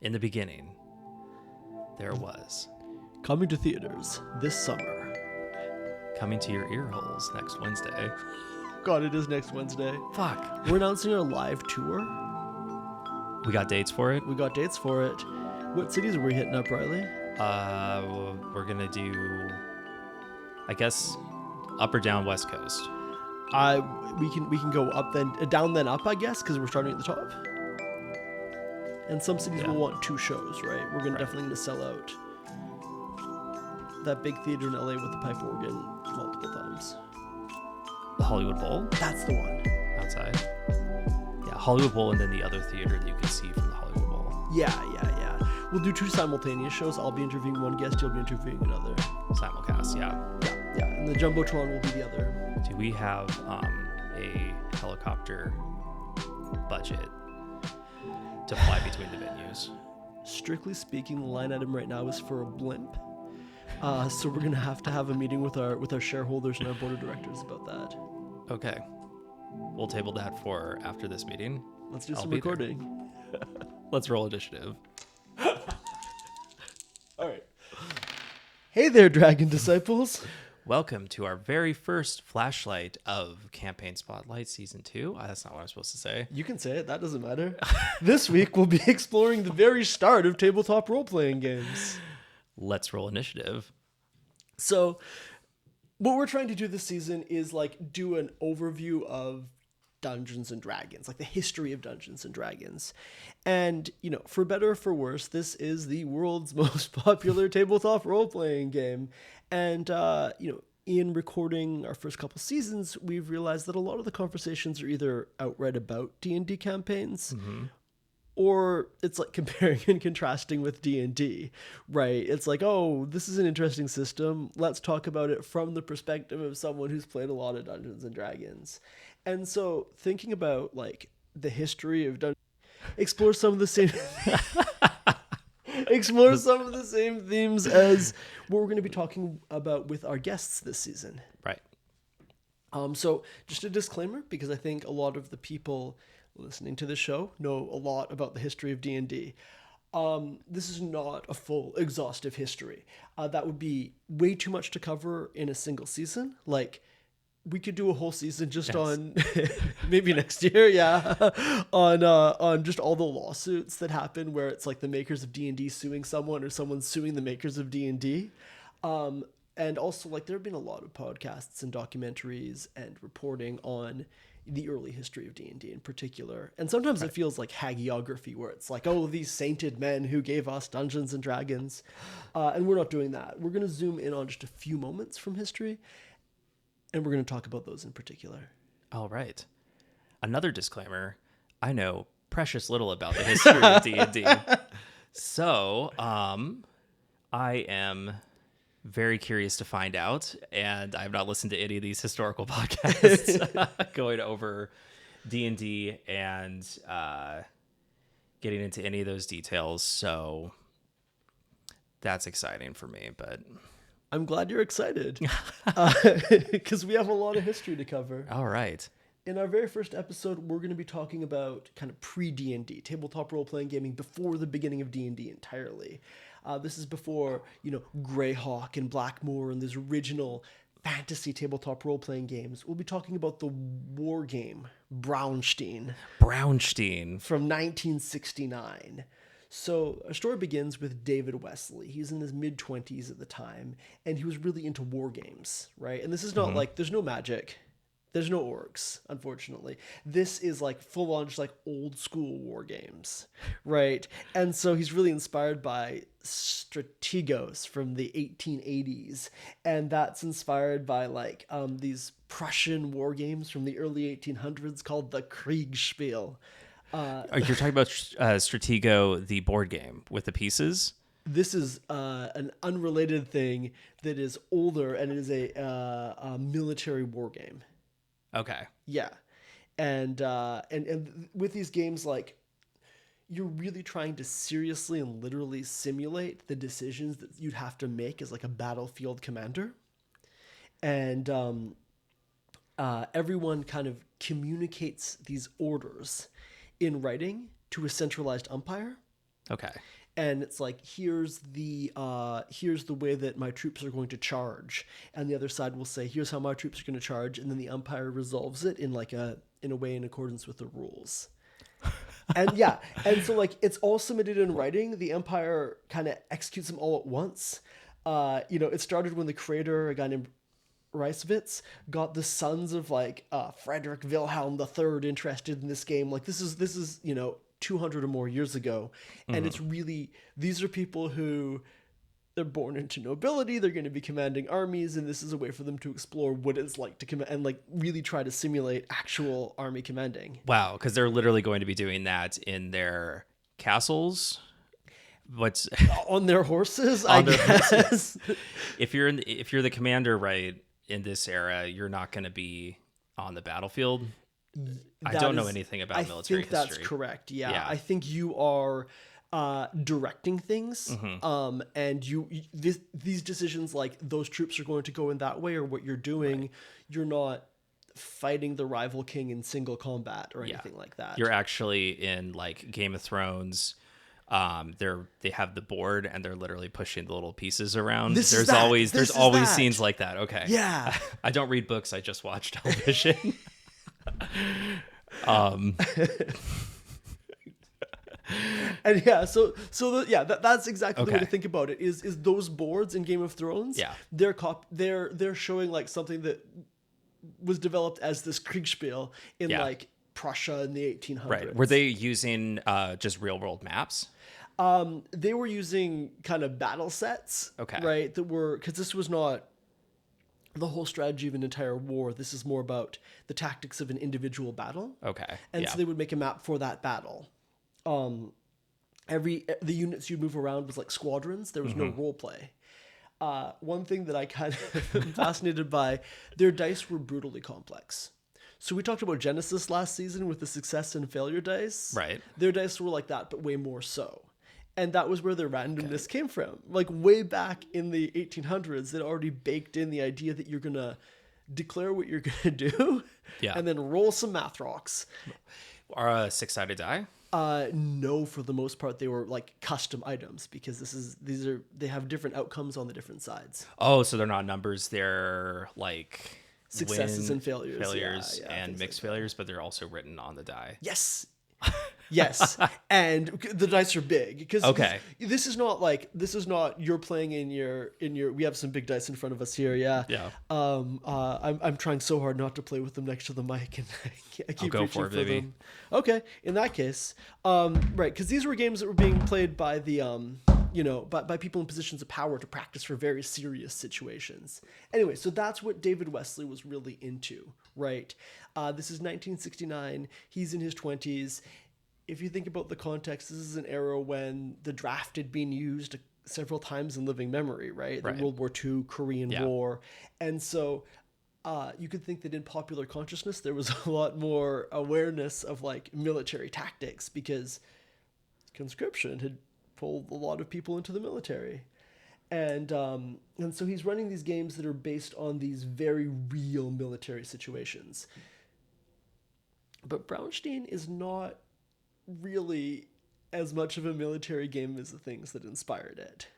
In the beginning, there was. Coming to theaters this summer. Coming to your ear holes next Wednesday. God, it is next Wednesday. Fuck. We're announcing our live tour. We got dates for it. We got dates for it. What cities are we hitting up, Riley? We're gonna do, I guess, up or down West Coast. We can go up then down then up, I guess, because we're starting at the top. And some cities will want 2 shows, right? We're definitely gonna sell out that big theater in LA with the pipe organ multiple times. The Hollywood Bowl That's the one. outside. Yeah, Hollywood Bowl, and then the other theater that you can see from the Hollywood Bowl. Yeah. We'll do 2 simultaneous shows. I'll be interviewing one guest, you'll be interviewing another. Simulcast, yeah. Yeah. And the Jumbotron will be the other. Do we have a helicopter budget to fly between the venues? Strictly speaking, the line item right now is for a blimp. So we're gonna have to have a meeting with our shareholders and our board of directors about that. Okay. We'll table that for after this meeting. Let's do I'll some be there. recording. Let's roll initiative. All right. Hey there, Dragon Disciples. Welcome to our very first flashlight of Campaign Spotlight Season 2. That's not what I'm supposed to say. You can say it, that doesn't matter. This week we'll be exploring the very start of tabletop role-playing games. Let's roll initiative. So what we're trying to do this season is do an overview of Dungeons and Dragons, the history of Dungeons and Dragons. And, for better or for worse, this is the world's most popular tabletop role-playing game. And, in recording our first couple seasons, we've realized that a lot of the conversations are either outright about D&D campaigns, or it's comparing and contrasting with D&D, right? It's oh, this is an interesting system. Let's talk about it from the perspective of someone who's played a lot of Dungeons and Dragons. And so thinking about the history of Dungeons, explore some of the same themes as what we're going to be talking about with our guests this season. Right. So just a disclaimer, because I think a lot of the people listening to the show know a lot about the history of D&D. This is not a full exhaustive history. That would be way too much to cover in a single season. We could do a whole season just on maybe next year, on just all the lawsuits that happen where it's the makers of D&D suing someone or someone suing the makers of D&D. And also there have been a lot of podcasts and documentaries and reporting on the early history of D&D in particular. And sometimes it feels like hagiography, where it's oh, these sainted men who gave us Dungeons and Dragons. And we're not doing that. We're going to zoom in on just a few moments from history, and we're going to talk about those in particular. All right. Another disclaimer. I know precious little about the history of D&D. So, I am very curious to find out, and I have not listened to any of these historical podcasts going over D&D and getting into any of those details. So that's exciting for me, but I'm glad you're excited because we have a lot of history to cover. All right. In our very first episode, we're going to be talking about kind of pre-D&D, tabletop role-playing gaming before the beginning of D&D entirely. This is before, Greyhawk and Blackmoor and these original fantasy tabletop role-playing games. We'll be talking about the war game, Braunstein. From 1969. So our story begins with David Wesley. He's in his mid-20s at the time, and he was really into war games, right? And this is not there's no magic. There's no orcs, unfortunately. This is full-on just old school war games, right? And so he's really inspired by strategos from the 1880s, and that's inspired by these Prussian war games from the early 1800s called the Kriegspiel. You're talking about Stratego, the board game with the pieces? This is an unrelated thing that is older, and it is a military war game. Okay. Yeah. And with these games, you're really trying to seriously and literally simulate the decisions that you'd have to make as a battlefield commander. And everyone kind of communicates these orders in writing to a centralized umpire. Okay. And it's like, here's the way that my troops are going to charge, and the other side will say, here's how my troops are going to charge, and then the umpire resolves it in a way in accordance with the rules. And yeah, and so like it's all submitted in writing. The Empire kind of executes them all at once. It started when the creator, a guy named Reiswitz, got the sons of like Frederick Wilhelm III interested in this game. Like this is 200 or more years ago, and it's really, these are people who, they're born into nobility, they're going to be commanding armies, and this is a way for them to explore what it's like to command and like really try to simulate actual army commanding. Wow, because they're literally going to be doing that in their castles. What's On their horses, On I their guess. if you're the commander, right, in this era, you're not going to be on the battlefield. I don't know anything about military history. I think that's correct. Yeah. Yeah. I think you are directing things, and these decisions, like those troops are going to go in that way, or what you're doing, right. You're not fighting the rival king in single combat or anything like that. You're actually in like Game of Thrones. They have the board and they're literally pushing the little pieces around. There's always scenes like that. Okay. Yeah. I don't read books. I just watch television. And yeah, that's exactly the way to think about it. Is those boards in Game of Thrones? Yeah, they're showing like something that was developed as this Kriegspiel in like Prussia in the 1800s. Right. Were they using just real world maps? They were using kind of battle sets. Okay. Right. That were, because this was not the whole strategy of an entire war. This is more about the tactics of an individual battle. Okay. And so they would make a map for that battle. The units you'd move around was like squadrons. There was no role play. One thing that I kind of am fascinated by, their dice were brutally complex. So we talked about Genesis last season with the success and failure dice. Right. Their dice were like that, but way more so. And that was where their randomness came from. Like way back in the 1800s, they'd already baked in the idea that you're going to declare what you're going to do and then roll some math rocks. Are six-sided die? No, for the most part, they were like custom items, because they have different outcomes on the different sides. Oh, so they're not numbers. They're like successes and failures and mixed failures, but they're also written on the die. Yes. Yes. And the dice are big, because this is not you're playing in your we have some big dice in front of us here. Yeah. I'm trying so hard not to play with them next to the mic, and I keep reaching for them. Okay. In that case, right, because these were games that were being played by the by people in positions of power to practice for very serious situations. Anyway, so that's what David Wesley was really into, right? This is 1969. He's in his 20s. If you think about the context, this is an era when the draft had been used several times in living memory, right? The World War II, Korean War. And so you could think that in popular consciousness, there was a lot more awareness of like military tactics, because conscription had pulled a lot of people into the military. And so he's running these games that are based on these very real military situations. But Braunstein is not really as much of a military game as the things that inspired it.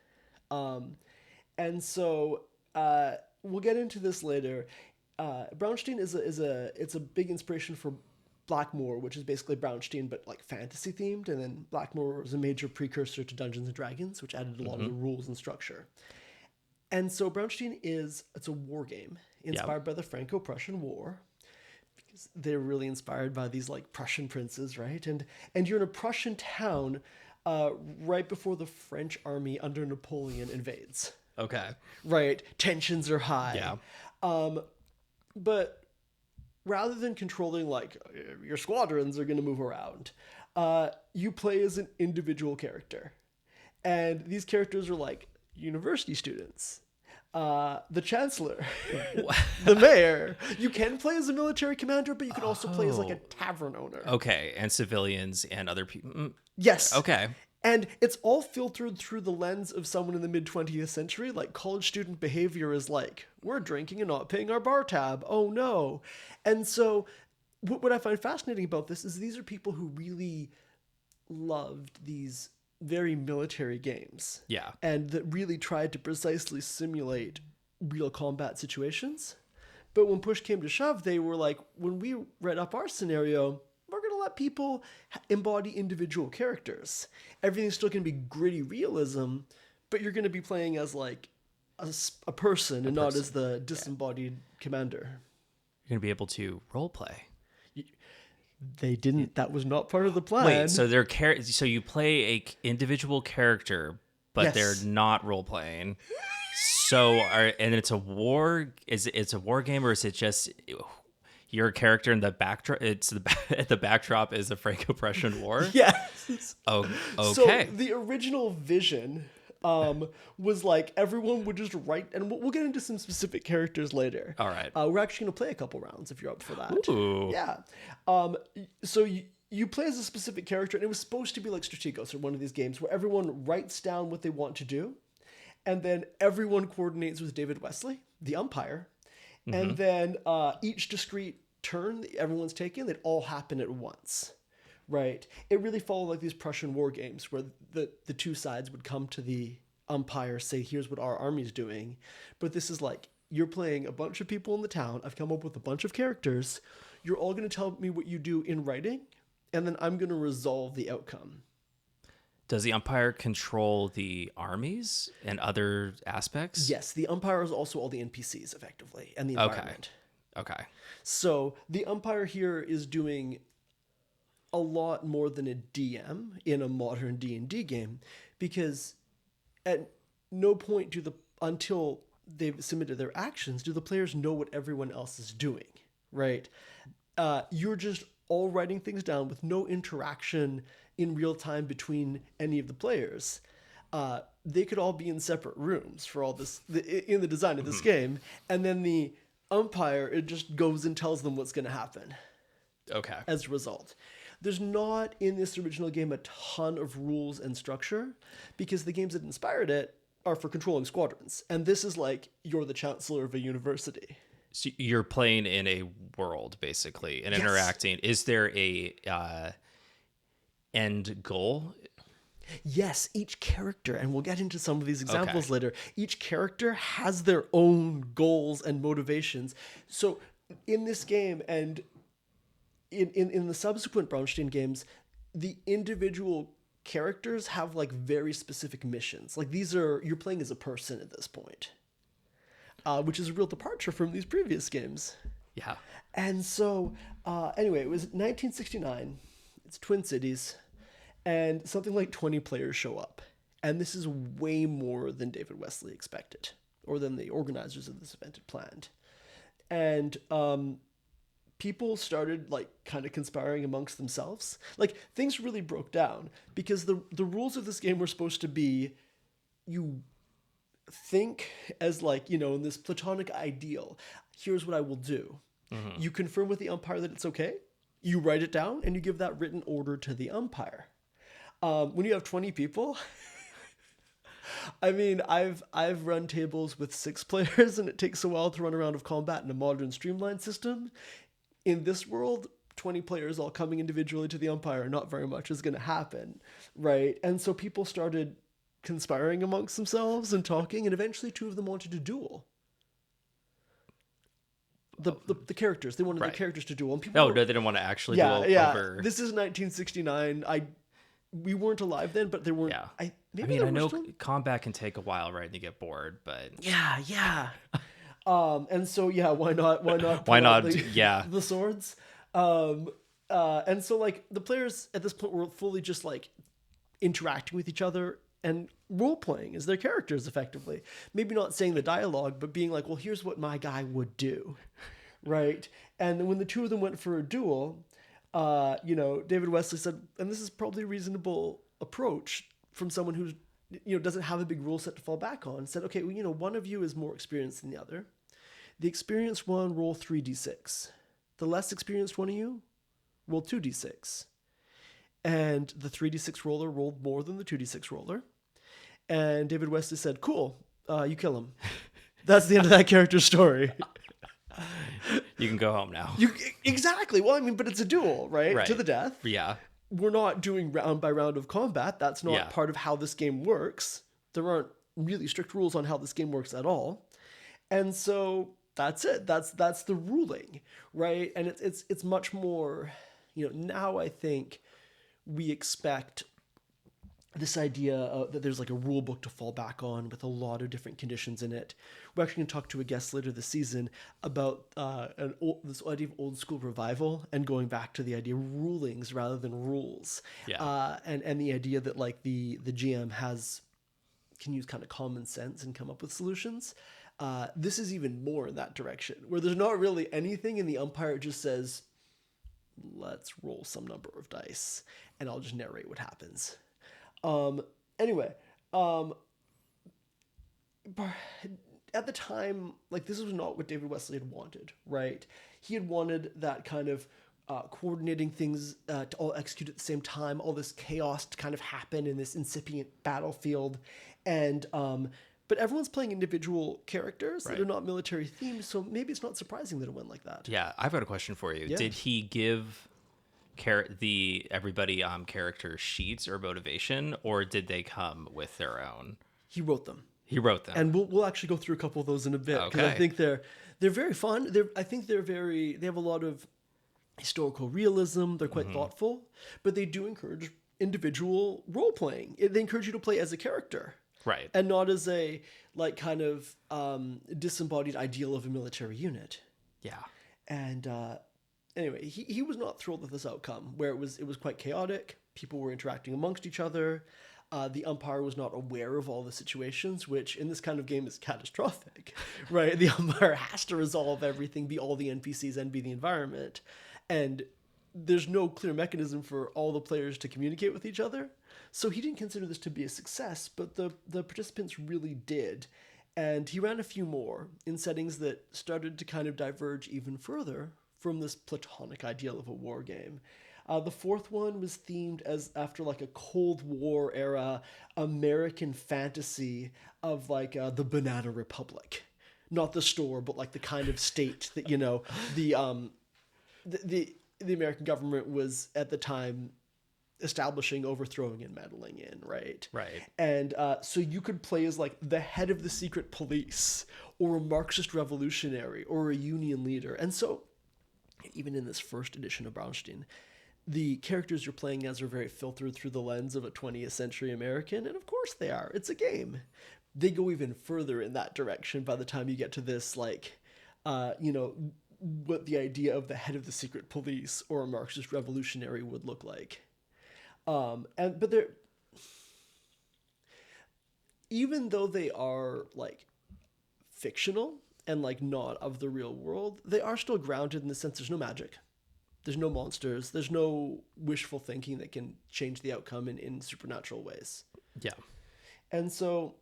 And so we'll get into this later. Braunstein it's a big inspiration for Blackmoor, which is basically Braunstein but like fantasy themed, and then Blackmoor was a major precursor to Dungeons and Dragons, which added a lot of the rules and structure. And so Braunstein it's a war game inspired by the Franco-Prussian War, because they're really inspired by these like Prussian princes, right? And you're in a Prussian town right before the French army under Napoleon invades. Okay. Right. Tensions are high. Yeah. But rather than controlling like your squadrons are going to move around, you play as an individual character. And these characters are like university students, the chancellor, the mayor. You can play as a military commander, but you can also play as like a tavern owner. Okay. And civilians and other people. Yes. Okay. And it's all filtered through the lens of someone in the mid-20th century. Like, college student behavior is like, we're drinking and not paying our bar tab. Oh, no. And so what I find fascinating about this is these are people who really loved these very military games. Yeah. And that really tried to precisely simulate real combat situations. But when push came to shove, they were like, when we read up our scenario, we're going to let people embody individual characters. Everything's still going to be gritty realism, but you're going to be playing as like a person and not as the disembodied commander. You're going to be able to role play. They didn't. That was not part of the plan. Wait, so so you play a individual character, but Yes. they're not role playing. So and it's a war. It's a war game, or is it just your character in the backdrop? It's the backdrop is a Franco-Prussian war. Yes. Oh, okay. So the original vision was like everyone would just write, and we'll get into some specific characters later. All right. We're actually going to play a couple rounds if you're up for that. Ooh. Yeah. So you play as a specific character, and it was supposed to be like Strategos or one of these games where everyone writes down what they want to do, and then everyone coordinates with David Wesley, the umpire, and then each discrete turn that everyone's taking, they'd all happen at once. Right. It really followed like these Prussian war games where the two sides would come to the umpire, say, here's what our army's doing. But this is like, you're playing a bunch of people in the town. I've come up with a bunch of characters. You're all going to tell me what you do in writing, and then I'm going to resolve the outcome. Does the umpire control the armies and other aspects? Yes, the umpire is also all the NPCs, effectively, and the environment. Okay. So the umpire here is doing a lot more than a DM in a modern D&D game, because at no point until they've submitted their actions do the players know what everyone else is doing, right? You're just all writing things down with no interaction in real time between any of the players. They could all be in separate rooms for all this in the design of this game, and then the umpire, it just goes and tells them what's going to happen. Okay. As a result. There's not in this original game a ton of rules and structure, because the games that inspired it are for controlling squadrons. And this is like, you're the chancellor of a university. So you're playing in a world, basically, and Yes. interacting. Is there a end goal? Yes, each character, and we'll get into some of these examples Okay. later, each character has their own goals and motivations. So in this game, and in the subsequent Braunstein games, the individual characters have like very specific missions. Like you're playing as a person at this point, which is a real departure from these previous games. Yeah. And so, anyway, it was 1969. It's Twin Cities, and something like 20 players show up. And this is way more than David Wesley expected, or than the organizers of this event had planned. And people started like kind of conspiring amongst themselves. Like things really broke down, because the rules of this game were supposed to be, you think as like, in this platonic ideal, here's what I will do. You confirm with the umpire that it's okay. You write it down and you give that written order to the umpire. When you have 20 people, I mean, I've run tables with 6 players, and it takes a while to run a round of combat in a modern streamlined system. In this world, 20 players all coming individually to the umpire, not very much is going to happen, right? And so people started conspiring amongst themselves and talking, and eventually 2 of them wanted to duel. The characters, they wanted Right. their characters to duel. And people Oh, were- no, they didn't want to actually yeah, do yeah. over. This is 1969. We weren't alive then, but there weren't. Yeah. I I know combat can take a while, right? And you get bored, but Yeah. And so why not? Why not? Why not? politely- Yeah. The swords. And so like the players at this point were fully just like interacting with each other and role playing as their characters effectively. Maybe not saying the dialogue, but being like, well, here's what my guy would do, right? And when the 2 of them went for a duel, David Wesley said, and this is probably a reasonable approach from someone who's, doesn't have a big rule set to fall back on, said, okay, well, one of you is more experienced than the other. The experienced one, roll 3d6. The less experienced one of you, roll 2d6. And the 3d6 roller rolled more than the 2d6 roller. And David Wesley said, cool, you kill him. That's the end of that character's story. you can go home now. Exactly. Well, I mean, but it's a duel, right? Right. To the death. Yeah. we're not doing round by round of combat. That's not Yeah. part of how this game works. There aren't really strict rules on how this game works at all. And so that's it. That's the ruling, right? And it's much more, now I think we expect this idea that there's like a rule book to fall back on with a lot of different conditions in it. We're actually going to talk to a guest later this season about this idea of old school revival and going back to the idea of rulings rather than rules. Yeah. And the idea that like the GM can use kind of common sense and come up with solutions. This is even more in that direction, where there's not really anything, and the umpire just says, let's roll some number of dice, and I'll just narrate what happens. Anyway, at the time, like, this was not what David Wesley had wanted, right? He had wanted that kind of coordinating things to all execute at the same time, all this chaos to kind of happen in this incipient battlefield, and but everyone's playing individual characters that are not military themed, so maybe it's not surprising that it went like that. Yeah, I've got a question for you. Yeah. Did he give everybody character sheets or motivation, or did they come with their own? He wrote them. He wrote them, and we'll actually go through a couple of those in a bit, because I think they're very fun. I think they have a lot of historical realism. They're quite thoughtful, but they do encourage individual role playing. They encourage you to play as a character, right, and not as a like kind of disembodied ideal of a military unit. Yeah. And anyway, he was not thrilled with this outcome, where it was quite chaotic. People were interacting amongst each other. The umpire was not aware of all the situations, which in this kind of game is catastrophic, right? The umpire has to resolve everything, be all the NPCs and be the environment. And there's no clear mechanism for all the players to communicate with each other. So he didn't consider this to be a success, but the participants really did. And he ran a few more in settings that started to kind of diverge even further from this platonic ideal of a war game. The fourth one was themed as after like a Cold War era American fantasy of like the Banana Republic, not the store, but like the kind of state that the American government was at the time establishing, overthrowing, and meddling in, right? Right. And so you could play as like the head of the secret police, or a Marxist revolutionary, or a union leader. And so even in this first edition of Braunstein, the characters you're playing as are very filtered through the lens of a 20th century American, and of course they are. It's a game. They go even further in that direction by the time you get to this, like, what the idea of the head of the secret police or a Marxist revolutionary would look like. But they're, even though they are like fictional and like not of the real world, they are still grounded in the sense there's no magic. There's no monsters. There's no wishful thinking that can change the outcome in supernatural ways. Yeah. And so,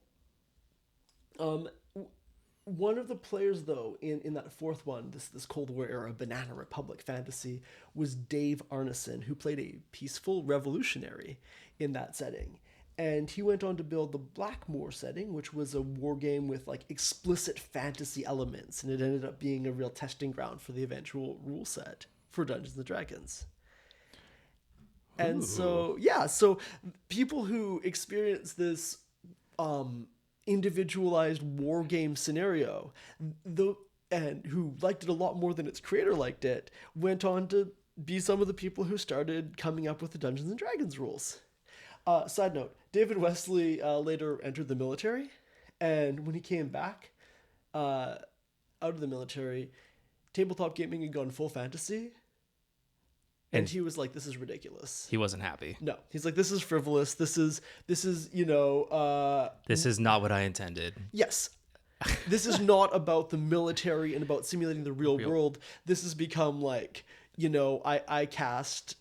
one of the players, though, in that fourth one, this Cold War era Banana Republic fantasy, was Dave Arneson, who played a peaceful revolutionary in that setting. And he went on to build the Blackmoor setting, which was a war game with like explicit fantasy elements, and it ended up being a real testing ground for the eventual rule set for Dungeons and Dragons. And so people who experience this individualized war game scenario, and who liked it a lot more than its creator liked it, went on to be some of the people who started coming up with the Dungeons and Dragons rules. Side note, David Wesley later entered the military, and when he came back out of the military, tabletop gaming had gone full fantasy. And he was like, this is ridiculous. He wasn't happy. No. He's like, this is frivolous. This is this is not what I intended. Yes. This is not about the military and about simulating the real world. This has become like, I cast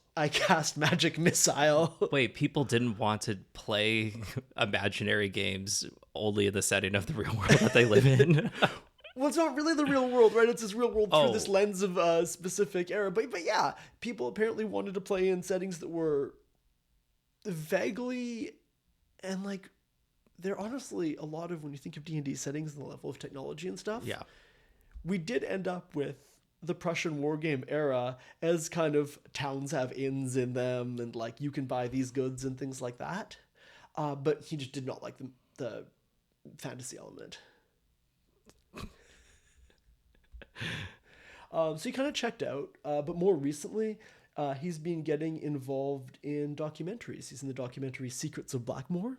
magic missile. Wait, people didn't want to play imaginary games only in the setting of the real world that they live in? Well, it's not really the real world, right? It's this real world through this lens of a specific era. But yeah, people apparently wanted to play in settings that were vaguely, and like, they're honestly a lot of, when you think of D&D settings and the level of technology and stuff. Yeah. We did end up with the Prussian wargame era as kind of towns have inns in them and like you can buy these goods and things like that. But he just did not like the fantasy element. So he kind of checked out, but more recently, he's been getting involved in documentaries. He's in the documentary Secrets of Blackmore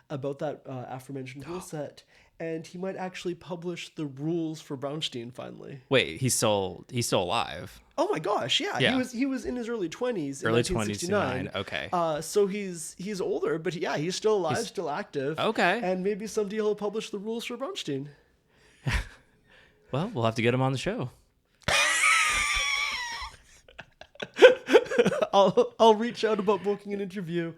about that aforementioned rule set, and he might actually publish the rules for Braunstein finally. Wait, he's still alive. Oh my gosh, yeah. Yeah. He was in his early 20s in Early 1969. 29. Okay. So he's older, but he's still alive, still active. Okay. And maybe someday he'll publish the rules for Braunstein. Well, we'll have to get him on the show. I'll reach out about booking an interview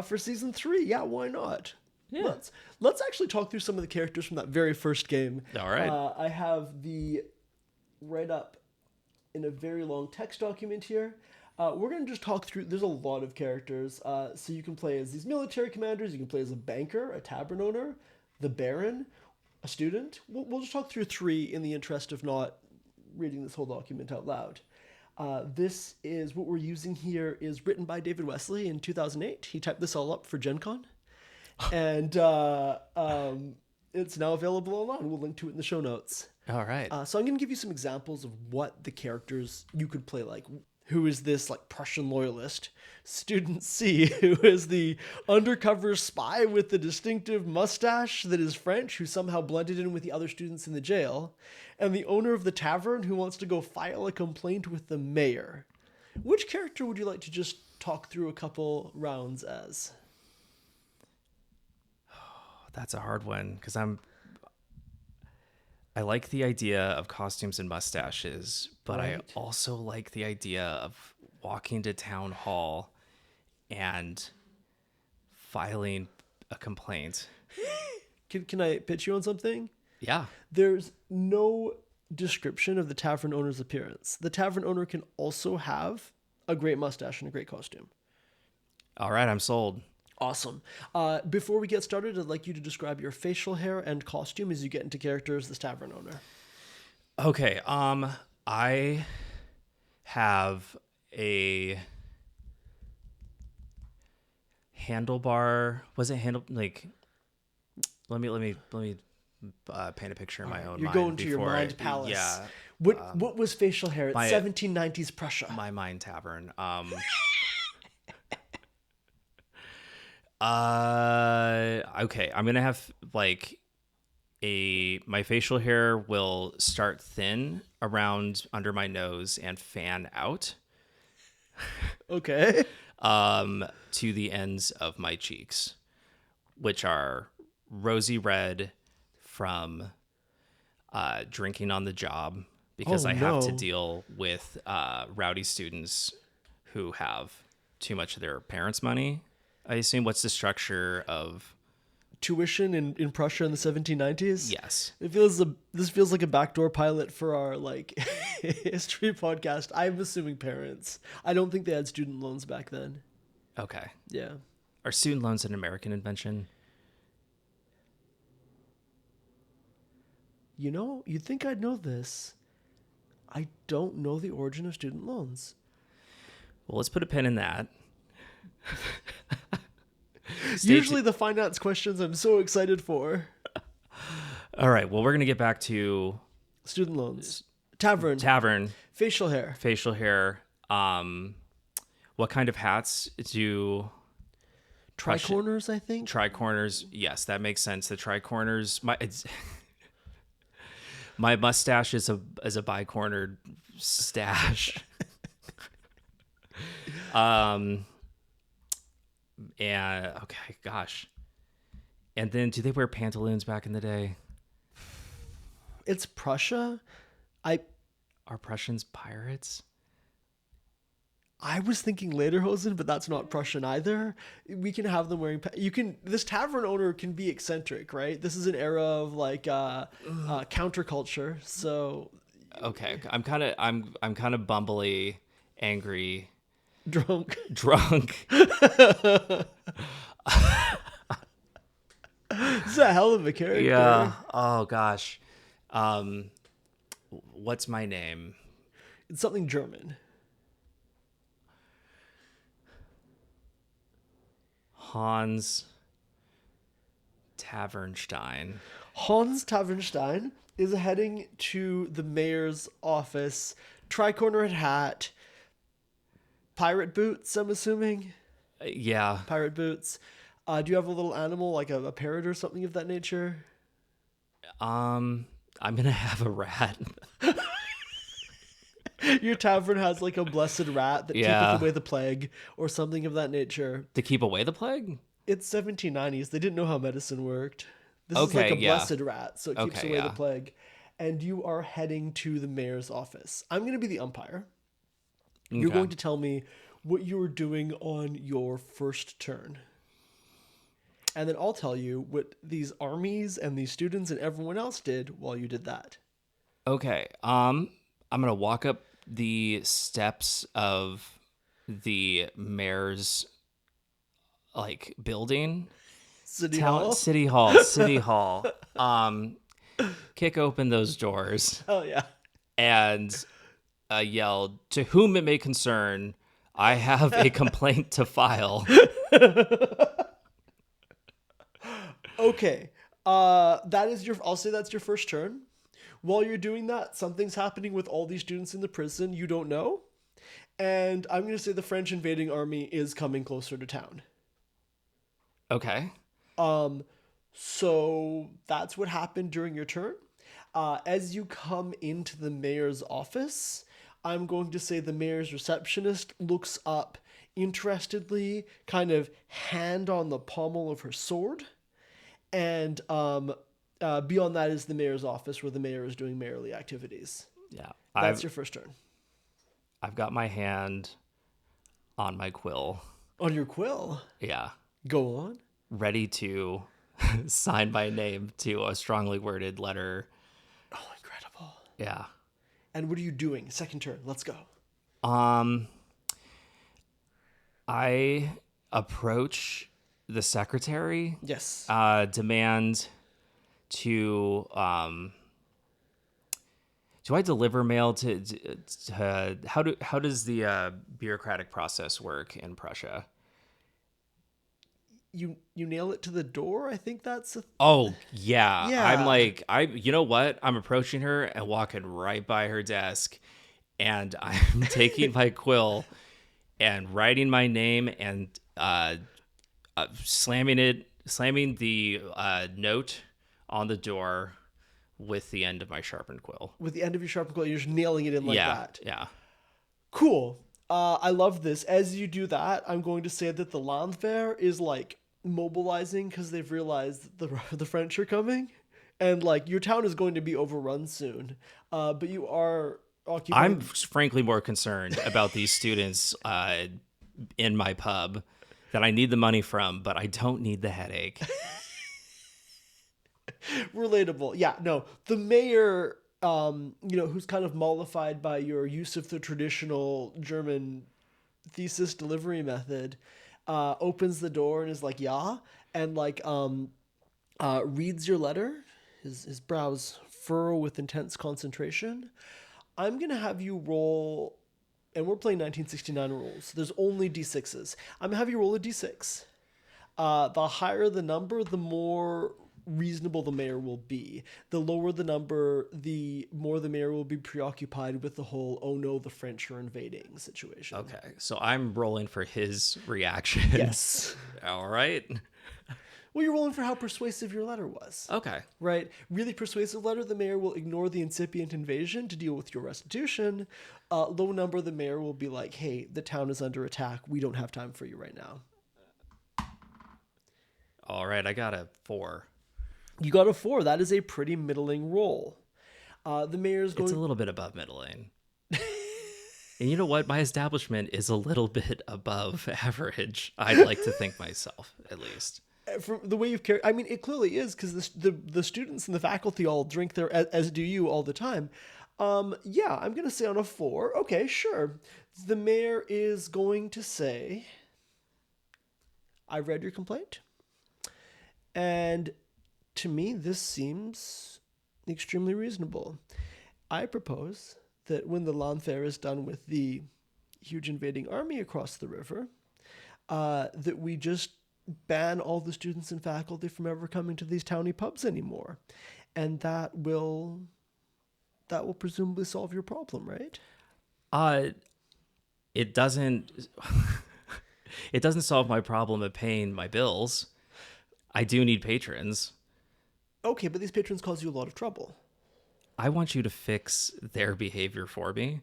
for season 3. Yeah, why not? Yeah. Let's actually talk through some of the characters from that very first game. All right. I have the write up in a very long text document here. We're going to just talk through. There's a lot of characters. So you can play as these military commanders. You can play as a banker, a tavern owner, the baron, a student. We'll just talk through 3 in the interest of not reading this whole document out loud. This is what we're using here is written by David Wesley in 2008. He typed this all up for Gen Con. And it's now available online. We'll link to it in the show notes. All right. So I'm going to give you some examples of what the characters you could play like. Who is this like Prussian loyalist? Student C, who is the undercover spy with the distinctive mustache that is French, who somehow blended in with the other students in the jail. And the owner of the tavern who wants to go file a complaint with the mayor. Which character would you like to just talk through a couple rounds as? That's a hard one because I like the idea of costumes and mustaches, but Right. I also like the idea of walking to town hall and filing a complaint. Can I pitch you on something? Yeah. There's no description of the tavern owner's appearance. The tavern owner can also have a great mustache and a great costume. All right, I'm sold. Awesome. Before we get started, I'd like you to describe your facial hair and costume as you get into character as this tavern owner. Okay, I have a handlebar. Was it like? Let me paint a picture in my own. You're mind going to your before mind palace. Yeah, What was facial hair at my- 1790s Prussia? my mind tavern. Okay, I'm gonna have like my facial hair will start thin around under my nose and fan out Okay. to the ends of my cheeks, which are rosy red from drinking on the job because Oh, I have to no. deal with rowdy students who have too much of their parents' money. I assume. What's the structure of Tuition in Prussia in the 1790s? yes? This feels like a backdoor pilot for our like history podcast. I'm assuming parents. I don't think they had student loans back then. Okay. Yeah. Are student loans an American invention? You know, you'd think I'd know this. I don't know the origin of student loans. Well, let's put a pin in that. Usually the finance questions I'm so excited for. All right. Well, we're going to get back to Student loans. Tavern. Facial hair. facial hair. What kind of hats do Tricorners, I think. tricorners? Yes, that makes sense. The tricorners. My mustache is a bicornered stash. And okay, gosh. And then, do they wear pantaloons back in the day? It's Prussia. Are Prussians pirates? I was thinking Lederhosen, but that's not Prussian either. We can have them wearing. This tavern owner can be eccentric, right? This is an era of like counterculture. So Okay, I'm kind of bumbly, angry, drunk. This is a hell of a character. Yeah. Oh gosh. What's my name? It's something German. Hans Tavernstein. Hans Tavernstein is heading to the mayor's office. Tri-cornered hat. Pirate boots, I'm assuming. Yeah. Pirate boots. Do you have a little animal, like a parrot or something of that nature? I'm gonna have a rat. Your tavern has like a blessed rat that Yeah. keepeth away the plague or something of that nature. To keep away the plague? It's 1790s. They didn't know how medicine worked. This is like Okay, a yeah. blessed rat, so it keeps Okay, away the yeah. plague. And you are heading to the mayor's office. I'm going to be the umpire. You're Okay. going to tell me what you were doing on your first turn. And then I'll tell you what these armies and these students and everyone else did while you did that. Okay. I'm gonna walk up the steps of the mayor's like building. City Hall? City Hall. City Hall. Kick open those doors Oh, yeah. and yell, "To whom it may concern, I have a complaint to file." Okay. I'll say that's your first turn. While you're doing that, something's happening with all these students in the prison you don't know. And I'm going to say the French invading army is coming closer to town. Okay. So that's what happened during your turn. As you come into the mayor's office, I'm going to say the mayor's receptionist looks up interestedly, kind of hand on the pommel of her sword. And beyond that is the mayor's office where the mayor is doing mayorly activities. Yeah. That's your first turn. I've got my hand on my quill. On your quill. Yeah. Go on. Ready to sign my name to a strongly worded letter. Oh, incredible. Yeah. And what are you doing? Second turn. Let's go. I approach the secretary. Yes. Demand to do I deliver mail to how does the bureaucratic process work in Prussia? You nail it to the door? I think that's Oh, yeah. Yeah. I'm like, you know what? I'm approaching her and walking right by her desk, and I'm taking my quill and writing my name and slamming the note on the door with the end of my sharpened quill. with the end of your sharpened quill, you're just nailing it in like Yeah, that. yeah. Cool. I love this. As you do that, I'm going to say that the Landwehr is like mobilizing because they've realized the French are coming, and like your town is going to be overrun soon. But you are occupying. I'm frankly more concerned about these students in my pub that I need the money from, but I don't need the headache. Relatable. Yeah, no. The mayor, who's kind of mollified by your use of the traditional German thesis delivery method, opens the door and is like, yeah, and like reads your letter. His brows furrow with intense concentration. I'm going to have you roll, and we're playing 1969 rules. So there's only D6s. I'm going to have you roll a D6. The higher the number, the more reasonable the mayor will be. The lower the number, the more the mayor will be preoccupied with the whole, oh no, the French are invading situation. Okay, so I'm rolling for his reaction. Yes. All right. Well, you're rolling for how persuasive your letter was. Okay. Right? Really persuasive letter, the mayor will ignore the incipient invasion to deal with your restitution. Low number, the mayor will be like, hey, the town is under attack. We don't have time for you right now. All right, I got a 4. You got a 4. That is a pretty middling roll. The mayor's going... It's a little bit above middling. And you know what? My establishment is a little bit above average. I'd like to think myself, at least. From the way you've carried... I mean, it clearly is, because the students and the faculty all drink there, as do you, all the time. Yeah, I'm going to say on a 4. Okay, sure. The mayor is going to say, I read your complaint. And to me, this seems extremely reasonable. I propose that when the Landwehr is done with the huge invading army across the river, that we just ban all the students and faculty from ever coming to these towny pubs anymore. And that will presumably solve your problem, right? It doesn't it doesn't solve my problem of paying my bills. I do need patrons. Okay, but these patrons cause you a lot of trouble. I want you to fix their behavior for me.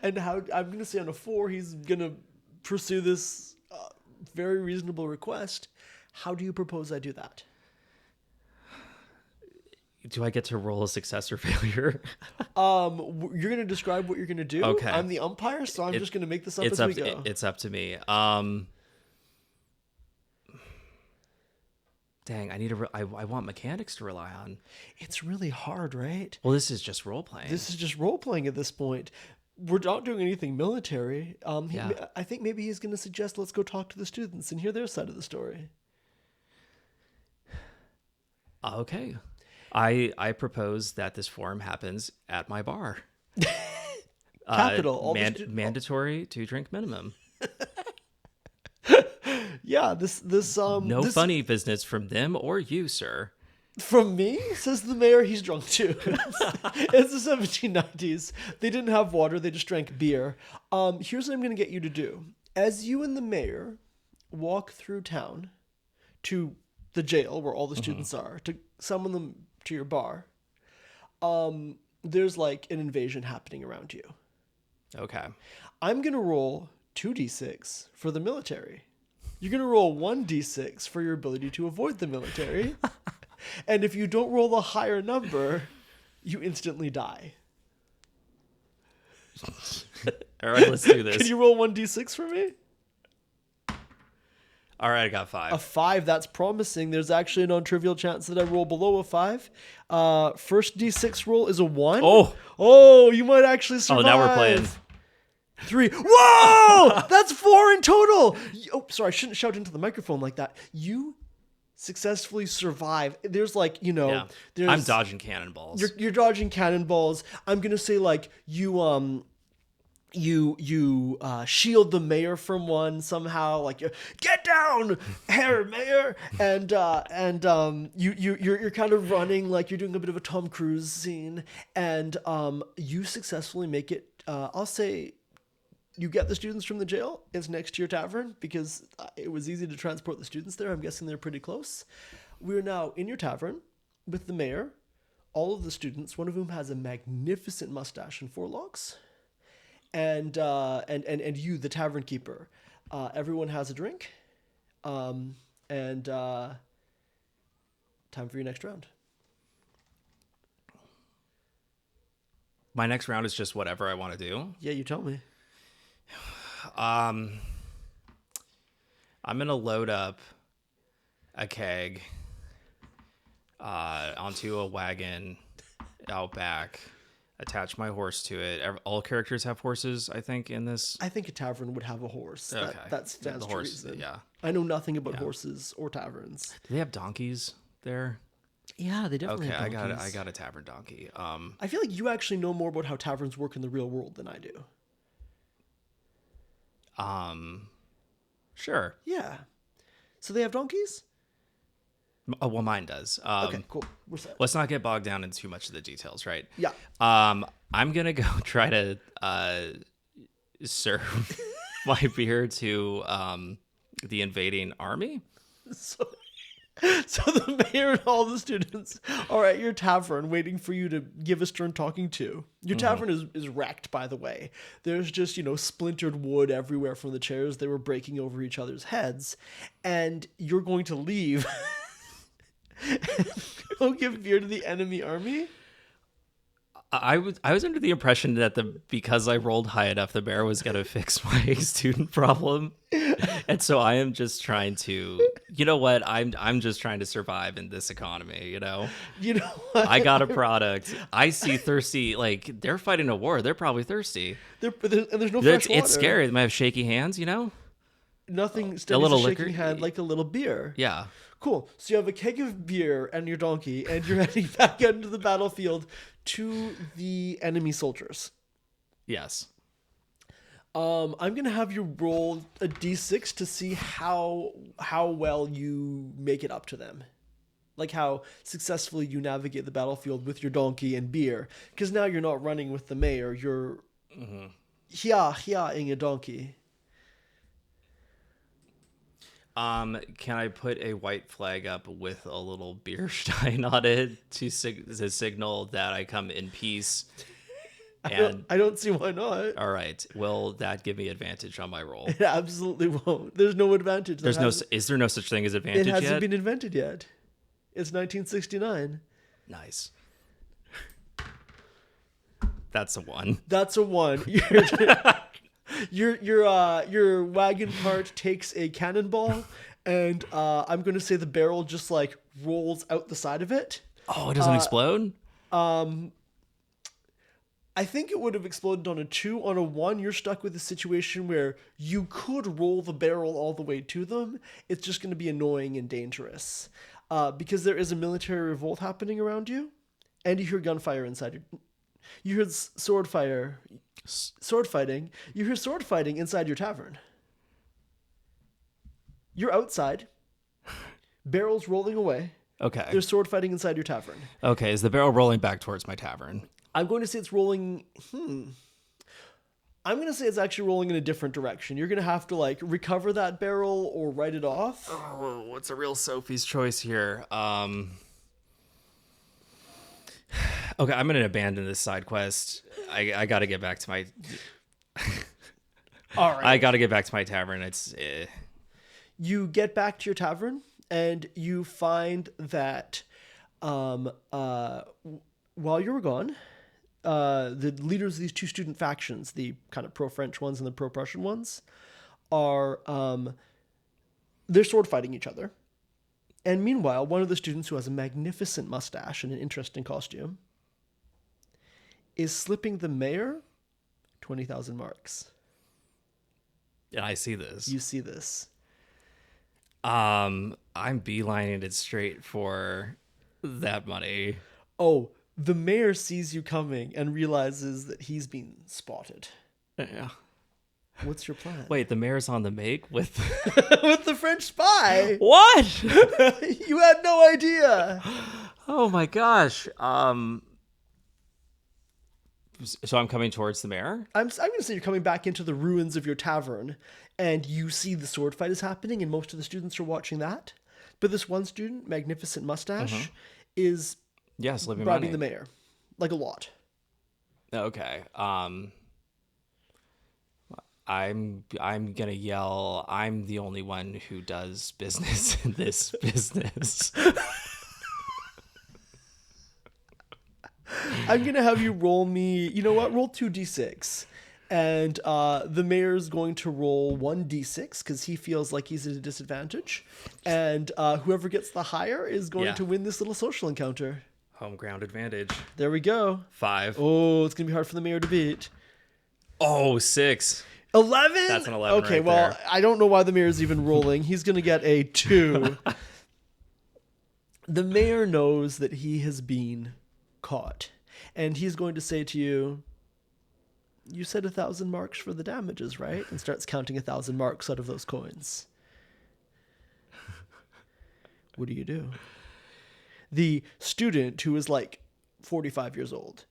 And how, I'm going to say on a 4, he's going to pursue this very reasonable request. How do you propose I do that? Do I get to roll a success or failure? You're going to describe what you're going to do. Okay. I'm the umpire, so I'm just going to make this up as we go. It's up to me. Dang, I want mechanics to rely on. It's really hard, right? Well, this is just role playing. This is just role playing at this point. We're not doing anything military. I think maybe he's going to suggest let's go talk to the students and hear their side of the story. Okay. I propose that this forum happens at my bar. Capital. Mandatory 2-drink minimum. Yeah, this funny business from them or you, sir. From me, says the mayor. He's drunk too. It's the 1790s. They didn't have water. They just drank beer. Here's what I'm going to get you to do. As you and the mayor walk through town to the jail where all the students are, to summon them to your bar, there's like an invasion happening around you. Okay. I'm going to roll 2d6 for the military. You're going to roll 1d6 for your ability to avoid the military. And if you don't roll a higher number, you instantly die. All right, let's do this. Can you roll 1d6 for me? All right, I got 5. A 5, that's promising. There's actually a non-trivial chance that I roll below a 5. First d6 roll is a 1. Oh, you might actually survive. Oh, now we're playing. 3. Whoa! That's 4 in total. Oh, sorry, I shouldn't shout into the microphone like that. You successfully survive. There's like, Yeah. I'm dodging cannonballs. You're dodging cannonballs. I'm gonna say like you shield the mayor from one somehow. Like, get down, Herr Mayor, and you're kind of running like you're doing a bit of a Tom Cruise scene, and you successfully make it. I'll say. You get the students from the jail. It's next to your tavern because it was easy to transport the students there. I'm guessing they're pretty close. We're now in your tavern with the mayor, all of the students, one of whom has a magnificent mustache and 4 locks, and you, the tavern keeper. Everyone has a drink, and time for your next round. My next round is just whatever I want to do. Yeah, you tell me. I'm gonna load up a keg onto a wagon out back, attach my horse to it. All characters have horses, I think, in this. I think a tavern would have a horse. Okay. That stands to reason. Yeah. I know nothing about horses or taverns. Do they have donkeys there? Yeah, they definitely have Okay, donkeys. I got a tavern donkey. I feel like you actually know more about how taverns work in the real world than I do. Sure. Yeah. So they have donkeys? Oh, well, mine does. Okay, cool. We're set. Let's not get bogged down in too much of the details, right? Yeah. I'm gonna go try to serve my beer to the invading army. So the mayor and all the students are at your tavern waiting for you to give a stern talking to. Your tavern is wrecked, by the way. There's just, splintered wood everywhere from the chairs. They were breaking over each other's heads. And you're going to leave and go give beer to the enemy army? I was under the impression that because I rolled high enough, the bear was gonna fix my student problem, and so I am just trying to. You know what? I'm just trying to survive in this economy. You know what? I got a product. I see thirsty. Like they're fighting a war. They're probably thirsty. And there's no fresh water. It's scary. They might have shaky hands. Nothing steady little as a shaking liquor? hand, like a little beer. Yeah. Cool. So you have a keg of beer and your donkey, and you're heading back out into the battlefield to the enemy soldiers. Yes. I'm gonna have you roll a d6 to see how well you make it up to them, like how successfully you navigate the battlefield with your donkey and beer. Because now you're not running with the mayor; you're ing a donkey. Can I put a white flag up with a little beer stein on it to signal that I come in peace? And I don't see why not. all right, will that give me advantage on my roll? It absolutely won't. There's no advantage. Is there no such thing as advantage It yet? hasn't been invented yet. It's 1969. Nice. That's a 1. That's a 1. Your wagon part takes a cannonball, and I'm going to say the barrel just like rolls out the side of it. Oh, it doesn't explode? I think it would have exploded on a 2. On a 1, you're stuck with a situation where you could roll the barrel all the way to them. It's just going to be annoying and dangerous. Because there is a military revolt happening around you, and you hear gunfire inside your... You hear sword fighting. You hear sword fighting inside your tavern. You're outside. Barrels rolling away. Okay. There's sword fighting inside your tavern. Okay, is the barrel rolling back towards my tavern? I'm going to say it's rolling... I'm going to say it's actually rolling in a different direction. You're going to have to, like, recover that barrel or write it off. Oh, what's a real Sophie's choice here? Okay, I'm going to abandon this side quest. I got to get back to my... All right. I got to get back to my tavern. It's... You get back to your tavern, and you find that while you were gone... the leaders of these two student factions, the kind of pro-French ones and the pro-Prussian ones, are they're sword fighting each other. And meanwhile, one of the students who has a magnificent mustache and an interesting costume is slipping the mayor 20,000 marks. And I see this. You see this. I'm beelining it straight for that money. Oh, the mayor sees you coming and realizes that he's been spotted. Yeah. What's your plan? Wait, the mayor's on the make with... With the French spy. What? You had no idea. Oh my gosh. So I'm coming towards the mayor? I'm going to say you're coming back into the ruins of your tavern, and you see the sword fight is happening, and most of the students are watching that. But this one student, magnificent mustache, is slipping bribing money. the mayor, like a lot. Okay. I'm gonna yell, I'm the only one who does business in this business. I'm going to have you roll me, you know what, roll 2d6. And the mayor's going to roll 1d6 because he feels like he's at a disadvantage. And whoever gets the higher is going to win this little social encounter. Home ground advantage. There we go. 5. Oh, it's going to be hard for the mayor to beat. Oh, 6. 11? That's an 11 Okay, right well, there. I don't know why the mayor's even rolling. He's going to get a 2. The mayor knows that he has been caught. And he's going to say to you, you said 1,000 marks for the damages, right? And starts counting 1,000 marks out of those coins. What do you do? The student, who is like 45 years old,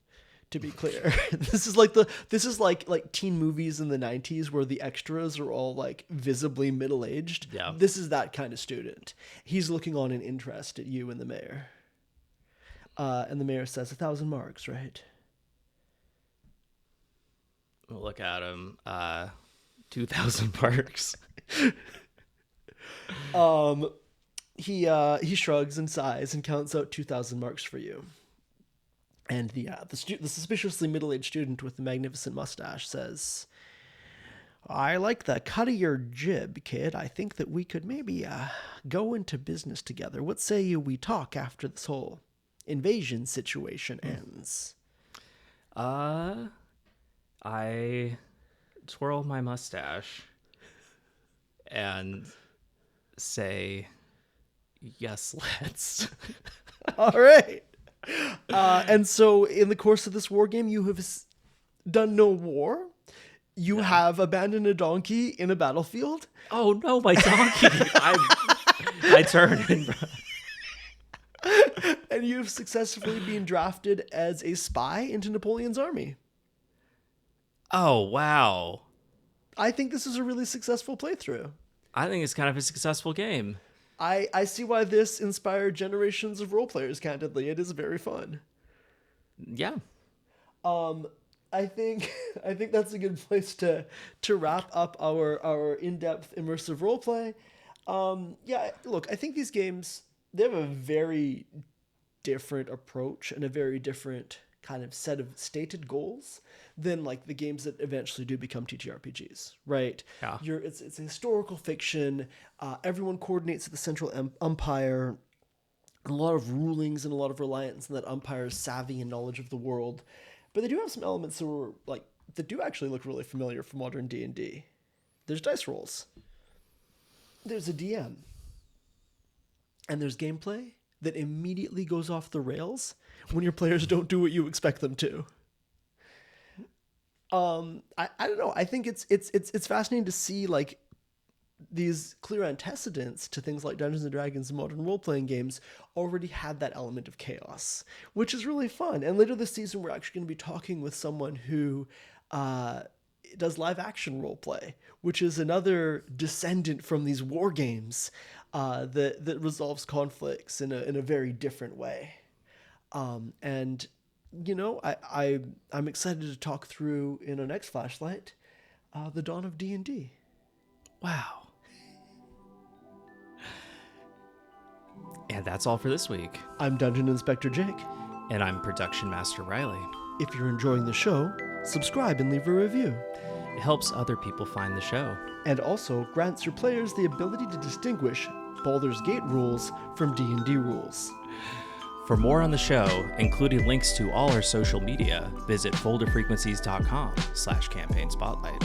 to be clear, this is like teen movies in the 90s where the extras are all like visibly middle-aged. Yeah. This is that kind of student. He's looking on in interest at you and the mayor. And the mayor says 1,000 marks, right? We'll look at him. 2,000 marks. He shrugs and sighs and counts out 2,000 marks for you. And the suspiciously middle-aged student with the magnificent mustache says, I like the cut of your jib, kid. I think that we could maybe go into business together. What say you we talk after this whole invasion situation ends? I twirl my mustache and say, yes, let's. All right. And so in the course of this war game, you have done no war. You have abandoned a donkey in a battlefield. Oh no, my donkey! I turn and And you've successfully been drafted as a spy into Napoleon's army. oh wow! I think this is a really successful playthrough. I think it's kind of a successful game. I see why this inspired generations of role players, candidly. It is very fun. Yeah. I think that's a good place to wrap up our in-depth immersive roleplay. Yeah, look, I think these games, they have a very different approach and a very different kind of set of stated goals than like the games that eventually do become TTRPGs, right? Yeah. It's a historical fiction. Everyone coordinates at the central umpire. A lot of rulings and a lot of reliance on that umpire's savvy and knowledge of the world. But they do have some elements that do actually look really familiar from modern D&D. There's dice rolls. There's a DM. And there's gameplay that immediately goes off the rails when your players don't do what you expect them to. I don't know. I think it's fascinating to see like these clear antecedents to things like Dungeons and Dragons and modern role-playing games already had that element of chaos, which is really fun. And later this season, we're actually going to be talking with someone who does live action roleplay, which is another descendant from these war games that resolves conflicts in a very different way. And you know, I'm excited to talk through in our next flashlight the dawn of D&D. Wow. And that's all for this week. I'm Dungeon Inspector Jake. And I'm Production Master Riley. If you're enjoying the show, subscribe and leave a review. It helps other people find the show. And also grants your players the ability to distinguish Baldur's Gate rules from D&D rules. For more on the show, including links to all our social media, visit folderfrequencies.com/campaign spotlight.